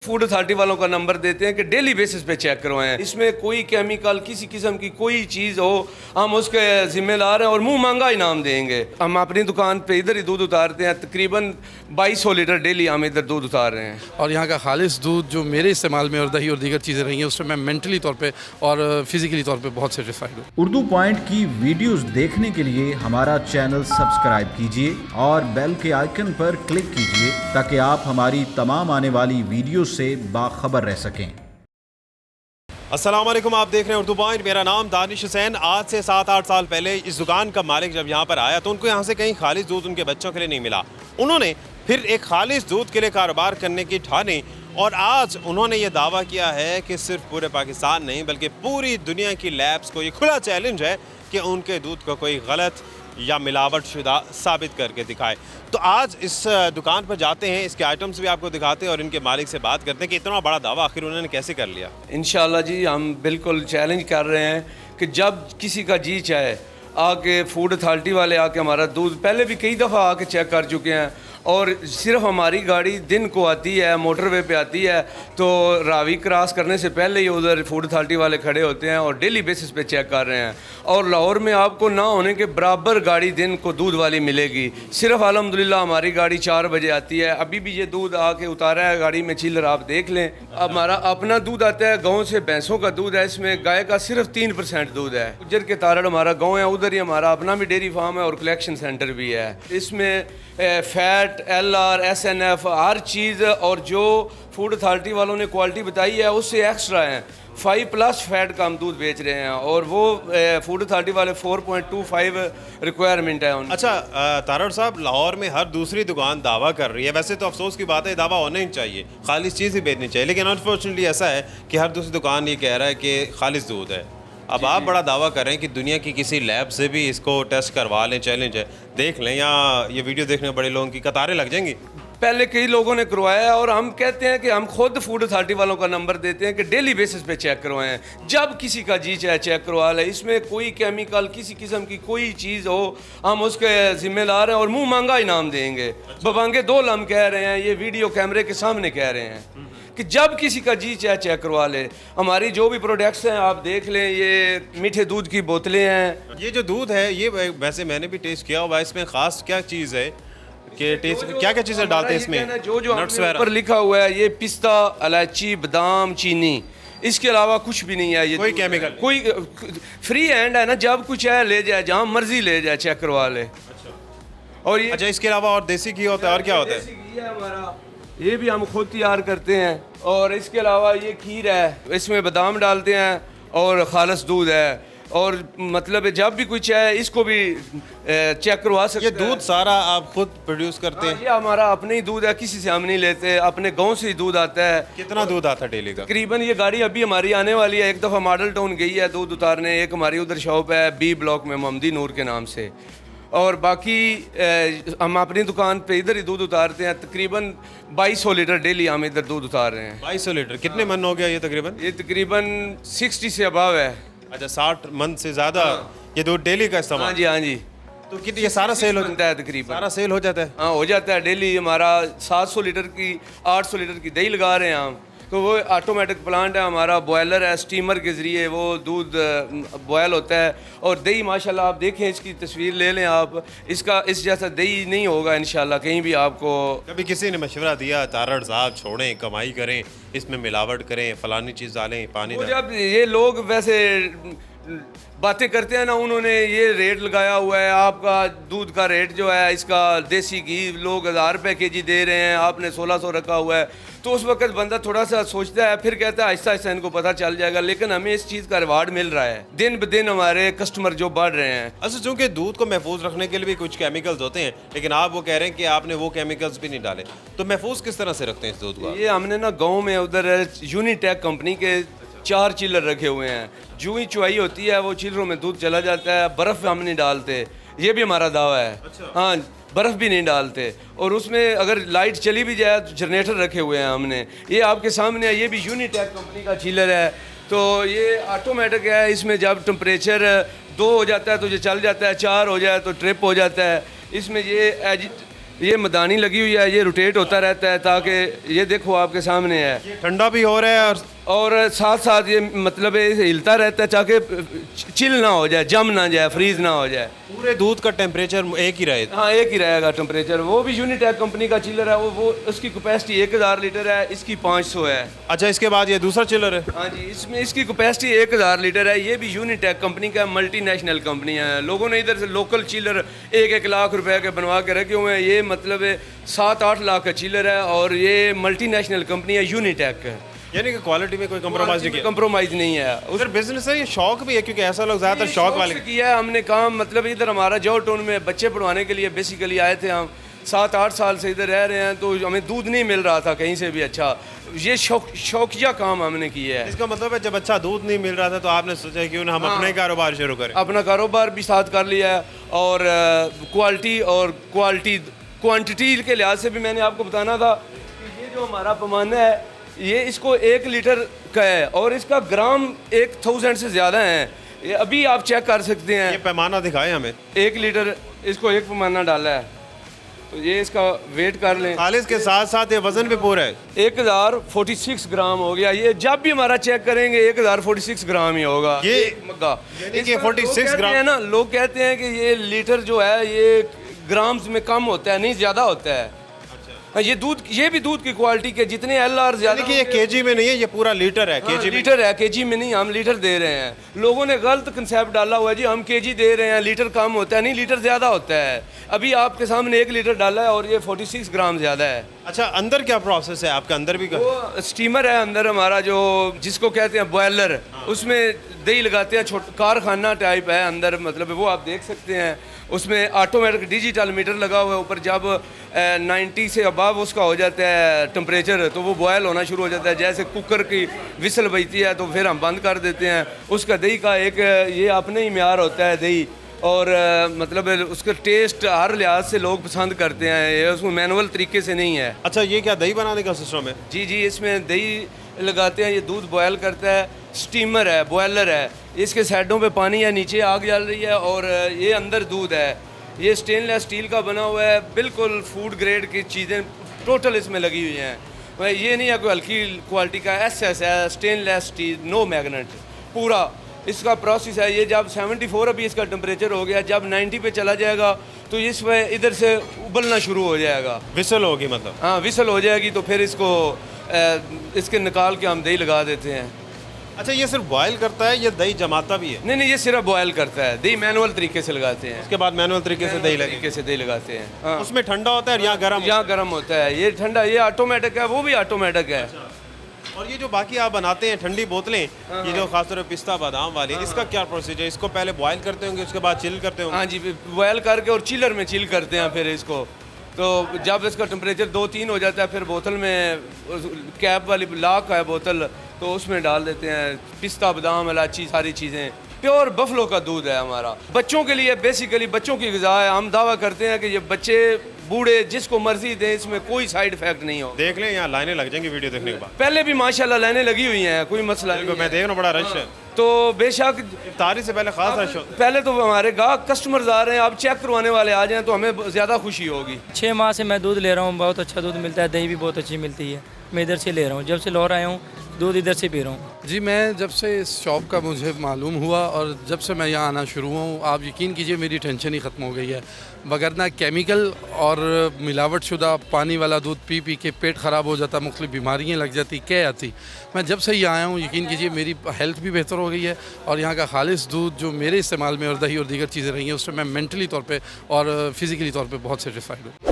Food authority वालों का number देते हैं कि डेली बेसिस पे चेक करवाएं, इसमें कोई केमिकल किसी किस्म की कोई चीज़ हो हम उसके जिम्मेदार हैं और मुंह मांगा इनाम देंगे। हम अपनी दुकान पे इधर ही दूध उतारते हैं, तकरीबन 2200 लीटर डेली हम इधर दूध उतार रहे हैं। और यहाँ का खालिश दूध जो मेरे इस्तेमाल में और दही और दीगर चीज़ें रही हैं उसमें मैं मेंटली तौर पे और फिजिकली तौर पे बहुत सेटिस्फाइड हूँ। उर्दू पॉइंट की वीडियोस देखने के लिए हमारा चैनल सब्सक्राइब कीजिए और बेल के आइकन पर क्लिक कीजिए ताकि आप हमारी तमाम आने वाली वीडियो से बाखबर रह सकें। अस्सलाम वालेकुम, आप देख रहे हैं उर्दू पॉइंट। मेरा नाम दानिश हुसैन। आज से 7-8 साल पहले इस दुकान का मालिक जब यहाँ पर आया तो उनको यहाँ से कहीं खालिश दूध उनके बच्चों के लिए नहीं मिला। उन्होंने फिर एक खालिश दूध के लिए कारोबार करने की ठानी और आज उन्होंने ये दावा किया है कि सिर्फ पूरे पाकिस्तान नहीं बल्कि पूरी दुनिया की लैब्स को ये खुला चैलेंज है कि उनके दूध को कोई गलत या मिलावट शुदा साबित करके दिखाए। तो आज इस दुकान पर जाते हैं, इसके आइटम्स भी आपको दिखाते हैं और इनके मालिक से बात करते हैं कि इतना बड़ा दावा आखिर उन्होंने कैसे कर लिया। इंशाल्लाह जी हम बिल्कुल चैलेंज कर रहे हैं कि जब किसी का जी चाहे आके फूड अथॉरिटी वाले आके हमारा दूध पहले भी कई दफ़ा आके चेक कर चुके हैं और सिर्फ हमारी गाड़ी दिन को आती है, मोटरवे पे आती है तो रावी क्रॉस करने से पहले ही उधर फूड अथॉरिटी वाले खड़े होते हैं और डेली बेसिस पे चेक कर रहे हैं। और लाहौर में आपको ना होने के बराबर गाड़ी दिन को दूध वाली मिलेगी। सिर्फ अल्हम्दुलिल्लाह हमारी गाड़ी 4 बजे आती है। अभी भी ये दूध आके उतारा है गाड़ी में, चिल्लर आप देख लें। हमारा अपना दूध आता है, गाँव से भैंसों का दूध है, इसमें गाय का सिर्फ 3% दूध है। गुज्जर के तारड़ हमारा गाँव है, उधर ही हमारा अपना भी डेयरी फार्म है और कलेक्शन सेंटर भी है। इसमें फैट, LR, SNF हर चीज़ और जो फूड अथॉरिटी वालों ने क्वालिटी बताई है उससे एक्स्ट्रा है। 5+ फैट का हम दूध बेच रहे हैं और वो फूड अथॉरिटी वाले 4.25 रिक्वायरमेंट है उनकी। अच्छा तारड़ साहब, लाहौर में हर दूसरी दुकान दावा कर रही है, वैसे तो अफसोस की बात है, दावा होना ही चाहिए, खालिश चीज़ ही बेचनी चाहिए, लेकिन अनफॉर्चुनेटली ऐसा है कि हर दूसरी दुकान ये कह रहा है कि खालिश दूध है। अब आप बड़ा दावा कर रहे हैं कि दुनिया की किसी लैब से भी इसको टेस्ट करवा लें, चैलेंज है, देख लें, या ये वीडियो देखने में बड़े लोगों की कतारें लग जाएंगी। पहले कई लोगों ने करवाया है और हम कहते हैं कि हम खुद फूड अथॉरिटी वालों का नंबर देते हैं कि डेली बेसिस पे चेक करवाएं, जब किसी का जी चाहे चेक करवा लें। इसमें कोई केमिकल किसी किस्म की कोई चीज़ हो हम उसके जिम्मेदार हैं और मुंह मांगा इनाम देंगे। बबांगे दौल हम कह रहे हैं, ये वीडियो कैमरे के सामने कह रहे हैं कि जब किसी का जी चाहे चेक करवा ले। हमारी जो भी प्रोडक्ट्स हैं आप देख लें, ये मीठे दूध की बोतलें हैं। ये जो दूध है ये वैसे मैंने भी टेस्ट किया हुआ, इसमें ख़ास क्या चीज़ है कि टेस्ट क्या क्या चीज़ें डालते हैं इसमें? जो नट्स ऊपर लिखा हुआ है ये पिस्ता, इलायची, बादाम, चीनी, इसके अलावा कुछ भी नहीं है। ये कोई केमिकल, कोई फ्री हैंड है ना, जब कुछ है ले जाए, जहाँ मर्जी ले जाए, चेक करवा ले। और ये अच्छा, इसके अलावा और देसी घी होता है और क्या होता है? देसी घी है हमारा, ये भी हम खुद तैयार करते हैं। और इसके अलावा ये खीर है, इसमें बादाम डालते हैं और खालिश दूध है। और मतलब जब भी कुछ है इसको भी चेक करवा सकते हैं। ये दूध सारा आप खुद प्रोड्यूस करते हैं? ये हमारा अपने ही दूध है, किसी से हम नहीं लेते, अपने गांव से ही दूध आता है। कितना दूध आता है डेली का? तकरीबन ये गाड़ी अभी हमारी आने वाली है, एक दफ़ा मॉडल टाउन गई है दूध उतारने, एक हमारी उधर शॉप है B ब्लॉक में मोहम्मदी नूर के नाम से। और बाकी हम अपनी दुकान पे इधर ही दूध उतारते हैं, तकरीबन 2200 लीटर डेली हम इधर दूध उतार रहे हैं। 2200 लीटर कितने मन हो गया ये तकरीबन? ये तकरीबन 60 से अबव है। अच्छा, 60 मन से ज़्यादा ये दूध डेली का इस्तेमाल? हाँ जी, हाँ जी। तो कितनी ये सारा सेल हो बनता है तकरीबन? सारा सेल हो जाता है? हाँ हो जाता है डेली। हमारा 700 लीटर की 800 लीटर की दही लगा रहे हैं हम, तो वो ऑटोमेटिक प्लांट है हमारा, बॉयलर है, स्टीमर के ज़रिए वो दूध बॉयल होता है। और दही माशाल्लाह आप देखें, इसकी तस्वीर ले लें आप, इसका इस जैसा दही नहीं होगा इंशाल्लाह कहीं भी आपको। कभी किसी ने मशवरा दिया तारड़ साहब छोड़ें, कमाई करें, इसमें मिलावट करें, फलानी चीज़ डालें, पानी वो डालें? जब ये लोग वैसे बातें करते हैं ना, उन्होंने ये रेट लगाया हुआ है, आपका दूध का रेट जो है, इसका देसी घी लोग 1000 रुपये kg दे रहे हैं, आपने 1600 रखा हुआ है। तो उस वक्त बंदा थोड़ा सा सोचता है, फिर कहता है आहिस्ता आहिस्ता इनको पता चल जाएगा। लेकिन हमें इस चीज़ का रिवार्ड मिल रहा है, दिन ब दिन हमारे कस्टमर जो बढ़ रहे हैं। अच्छा, चूँकि दूध को महफूज रखने के लिए भी कुछ केमिकल्स होते हैं, लेकिन आप वो कह रहे हैं कि आपने वो केमिकल्स भी नहीं डाले, तो महफूज किस तरह से रखते हैं इस दूध को? ये हमने ना गाँव में उधर यूनिटेक कंपनी के 4 चिल्लर रखे हुए हैं, जो ही चुवाई होती है वो चिल्लरों में दूध चला जाता है। बर्फ़ हम नहीं डालते, ये भी हमारा दावा है। अच्छा। हाँ, बर्फ़ भी नहीं डालते। और उसमें अगर लाइट चली भी जाए तो जनरेटर रखे हुए हैं हमने, ये आपके सामने है, ये भी यूनिटेक कंपनी का चिल्लर है। तो ये ऑटोमेटिक है, इसमें जब टेम्परेचर 2 हो जाता है तो ये चल जाता है, 4 हो जाए तो ट्रिप हो जाता है। इसमें ये ये मदानी लगी हुई है, ये रोटेट होता रहता है ताकि ये देखो आपके सामने है, ठंडा भी हो रहा है और साथ साथ ये मतलब ये हिलता रहता है ताकि चिल ना हो जाए, जम ना जाए, फ्रीज ना हो जाए। पूरे दूध का टेम्परेचर एक ही रहे। हाँ, एक ही रहेगा टेम्परेचर। वो भी यूनिटेक कंपनी का चिलर है, वो उसकी कैपेसिटी 1000 लीटर है, इसकी 500 है। अच्छा, इसके बाद ये दूसरा चिलर है। हाँ जी, इसमें इसकी कैपेसिटी 1000 लीटर है। ये भी यूनिटेक कंपनी का मल्टीनेशनल कंपनी है। लोगों ने इधर से लोकल चिलर 1-1 लाख रुपए के बनवा के रखे हुए हैं। ये मतलब 7-8 लाख का चिलर है और ये मल्टीनेशनल कंपनी है यूनिटेक। यानी कि क्वालिटी में कोई कंप्रोमाइज नहीं किया। कंप्रोमाइज नहीं है। उधर बिजनेस है, ये शौक भी है, क्योंकि ऐसा लोग ज़्यादातर शौक वाले किया है हमने काम। मतलब इधर हमारा जॉर्ज टाउन में बच्चे पढ़वाने के लिए बेसिकली आए थे हम। 7-8 साल से इधर रह रहे हैं, तो हमें दूध नहीं मिल रहा था कहीं से भी अच्छा। ये शौकिया काम हमने किया है। इसका मतलब है जब अच्छा दूध नहीं मिल रहा था तो आपने सोचा क्यों ना हम अपने कारोबार शुरू करें। अपना कारोबार भी साथ कर लिया है और क्वांटिटी के लिहाज से भी मैंने आपको बताना था कि ये जो हमारा पैमाना है ये इसको 1 लीटर का है और इसका ग्राम 1000 से ज़्यादा है। ये अभी आप चेक कर सकते हैं। ये पैमाना दिखाएं हमें। 1 लीटर इसको 1 पैमाना डाला है, तो ये इसका वेट कर लें। खालिस के साथ साथ ये वजन भी पूरा है। 1046 ग्राम हो गया। ये जब भी हमारा चेक करेंगे 1046 ग्राम ही होगा ये मग्गा। यानी कि 46 ग्राम है ना। लोग कहते हैं कि ये लीटर जो है ये ग्राम्स में कम होता है, नहीं ज़्यादा होता है। ये दूध, ये भी दूध की क्वालिटी के जितने LR ज़्यादा। ये केजी में नहीं है, ये पूरा लीटर है। केजी लीटर है, केजी में नहीं। हम लीटर दे रहे हैं। लोगों ने गलत कंसेप्ट डाला हुआ है जी, हम केजी दे रहे हैं, लीटर कम होता है। नहीं, लीटर ज़्यादा होता है। अभी आपके सामने 1 लीटर डाला है और ये 46 ग्राम ज़्यादा है। अच्छा, अंदर क्या प्रोसेस है आपका? अंदर भी वो स्टीमर है अंदर हमारा, जो जिसको कहते हैं बॉयलर। उसमें दही लगाते हैं, छोटा कारखाना टाइप है अंदर। मतलब वो आप देख सकते हैं। उसमें ऑटोमेटिक डिजिटल मीटर लगा हुआ है ऊपर। जब 90 से अबव उसका हो जाता है टेम्परेचर, तो वो बॉयल होना शुरू हो जाता है। जैसे कुकर की विसल बजती है तो फिर हम बंद कर देते हैं। उसका दही का एक ये अपने ही म्यार होता है दही, और मतलब उसका टेस्ट हर लिहाज से लोग पसंद करते हैं। ये उसमें मैनुअल तरीके से नहीं है। अच्छा, ये क्या दही बनाने का सिस्टम है? जी जी, इसमें दही लगाते हैं, ये दूध बॉयल करता है। स्टीमर है, बॉयलर है, इसके साइडों पे पानी है, नीचे आग जल रही है और ये अंदर दूध है। ये स्टेनलेस स्टील का बना हुआ है, बिल्कुल फूड ग्रेड की चीज़ें टोटल इसमें लगी हुई हैं। ये नहीं है कोई हल्की क्वालिटी का। SS है, स्टेनलेस स्टील, नो मैग्नेट, पूरा इसका प्रोसेस है। ये जब 74 अभी इसका टेम्परेचर हो गया, जब 90 पे चला जाएगा तो इसमें इधर से उबलना शुरू हो जाएगा। विसल होगी मतलब? हाँ, विसल हो जाएगी तो फिर इसको इसके निकाल के हम दही लगा देते हैं। अच्छा, ये सिर्फ बॉयल करता है या दही जमाता भी है? नहीं, ये सिर्फ बॉयल करता है। दही मैनुअल तरीके से लगाते हैं। उसके बाद मैनुअल तरीके से दही लगाते हैं। हाँ। उसमें ठंडा होता है, यहाँ गर्म? यहाँ गर्म होता है। ये ठंडा, ये ऑटोमेटिक है, वो भी ऑटोमेटिक है। और ये जो बाकी आप बनाते हैं ठंडी बोतलें, ये जो खासतौर पर पिस्ता बादाम वाली, इसका क्या प्रोसीजर है? इसको पहले बॉयल करते होंगे, उसके बाद चिल करते होंगे? हाँ जी, बॉयल करके और चिलर में चिल करते हैं फिर इसको। तो जब इसका टेम्परेचर 2-3 हो जाता है फिर बोतल में, कैप वाली लॉक है बोतल, तो उसमें डाल देते हैं पिस्ता बादाम इलायची सारी चीज़ें। प्योर बफलो का दूध है हमारा। बच्चों के लिए बेसिकली बच्चों की ग़िज़ा है। हम दावा करते हैं कि ये बच्चे बूढ़े जिसको मर्जी दें, इसमें कोई साइड इफेक्ट नहीं हो। देख लें, यहाँ लाइनें लग जाएंगी वीडियो देखने के बाद। पहले भी माशाल्लाह लाइनें लगी हुई हैं, कोई मसला नहीं है। मैं देख रहा हूँ बड़ा रश है। तो बेशक इफ्तारी से पहले खास रश होता है। पहले तो हमारे गाहक कस्टमर्स आ रहे हैं, आप चेक करवाने वाले आ जाएं तो हमें ज़्यादा खुशी होगी। 6 माह से मैं दूध ले रहा हूँ, बहुत अच्छा दूध मिलता है, दही भी बहुत अच्छी मिलती है। मैं इधर से ले रहा हूँ, जब से लाहौर आया हूँ दूध इधर से पी रहा हूँ। जी, मैं जब से इस शॉप का मुझे मालूम हुआ और जब से मैं यहाँ आना शुरू हुआ हूँ, आप यकीन कीजिए मेरी टेंशन ही ख़त्म हो गई है। वगरना केमिकल और मिलावट शुदा पानी वाला दूध पी पी के पेट ख़राब हो जाता, मुख्तलिफ बीमारियाँ लग जाती, क्या आती। मैं जब से यहाँ आया हूँ यकीन कीजिए मेरी हेल्थ भी बेहतर हो गई है और यहाँ का खालिस दूध जो मेरे इस्तेमाल में और दही और दीगर चीज़ें रही हैं उससे मैं मेंटली तौर पर और फिज़िकली तौर पर बहुत सेटिस्फाइड हूँ।